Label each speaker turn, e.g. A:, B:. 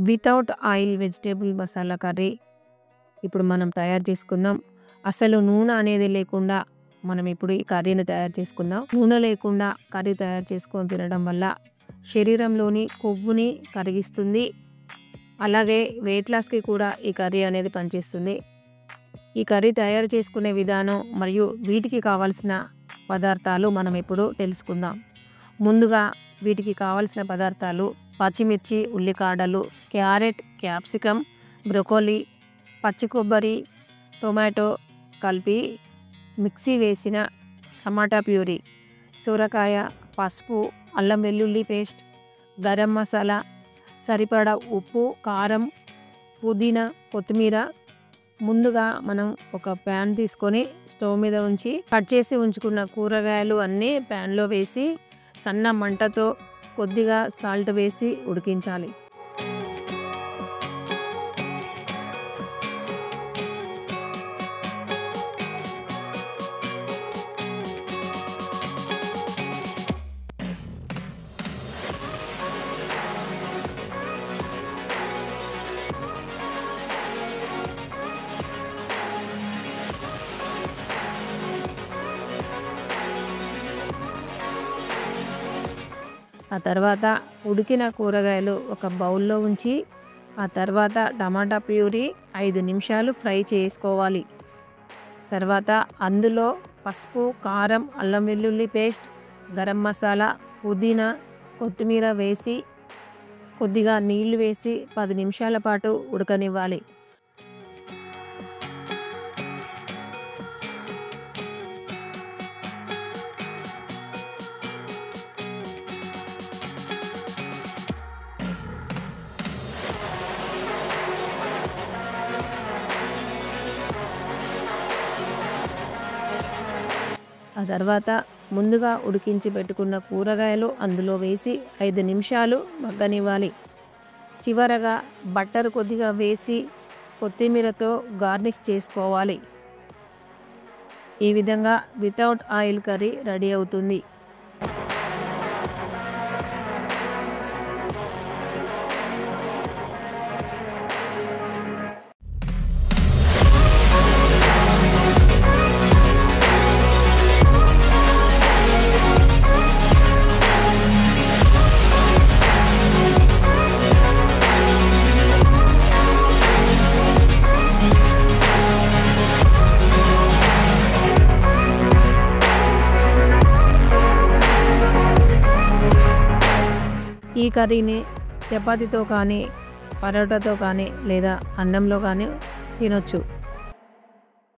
A: Without oil vegetable masala curry ఇప్పుడు మనం తయారు చేసుకుందాం. అసలు నూనె అనేది లేకుండా మనం ఇప్పుడు ఈ కర్రీని తయారు చేసుకుందాం. నూనె లేకుండా కర్రీ తయారు చేసుకొని తినడం వల్ల శరీరంలోని కొవ్వుని కరిగిస్తుంది. అలాగే వెయిట్ లాస్కి కూడా ఈ కర్రీ అనేది పనిచేస్తుంది. ఈ కర్రీ తయారు చేసుకునే విధానం మరియు వీటికి కావాల్సిన పదార్థాలు మనం ఇప్పుడు తెలుసుకుందాం. ముందుగా వీటికి కావాల్సిన పదార్థాలు పచ్చిమిర్చి, ఉల్లికాడలు, క్యారెట్, క్యాప్సికమ్, బ్రొకోలీ, పచ్చి కొబ్బరి, టొమాటో కలిపి మిక్సీ వేసిన టమాటా ప్యూరీ, సొరకాయ, పసుపు, అల్లం వెల్లుల్లి పేస్ట్, గరం మసాలా, సరిపడా ఉప్పు, కారం, పుదీనా, కొత్తిమీర. ముందుగా మనం ఒక ప్యాన్ తీసుకొని స్టవ్ మీద ఉంచి కట్ చేసి ఉంచుకున్న కూరగాయలు అన్నీ ప్యాన్లో వేసి సన్న మంటతో కొద్దిగా సాల్ట్ వేసి ఉడికించాలి. ఆ తర్వాత ఉడికిన కూరగాయలు ఒక బౌల్లో ఉంచి ఆ తర్వాత టమాటా ప్యూరీ 5 నిమిషాలు ఫ్రై చేసుకోవాలి. తర్వాత అందులో పసుపు, కారం, అల్లం వెల్లుల్లి పేస్ట్, గరం మసాలా, పుదీనా, కొత్తిమీర వేసి కొద్దిగా నీళ్లు వేసి 10 నిమిషాల పాటు ఉడకనివ్వాలి. ఆ తర్వాత ముందుగా ఉడికించి పెట్టుకున్న కూరగాయలు అందులో వేసి 5 నిమిషాలు మగ్గనివ్వాలి. చివరగా బటర్ కొద్దిగా వేసి కొత్తిమీరతో గార్నిష్ చేసుకోవాలి. ఈ విధంగా వితౌట్ ఆయిల్ కర్రీ రెడీ అవుతుంది. ఈ కర్రీని చపాతీతో కానీ, పరోటాతో కానీ లేదా అన్నంలో కానీ తినొచ్చు.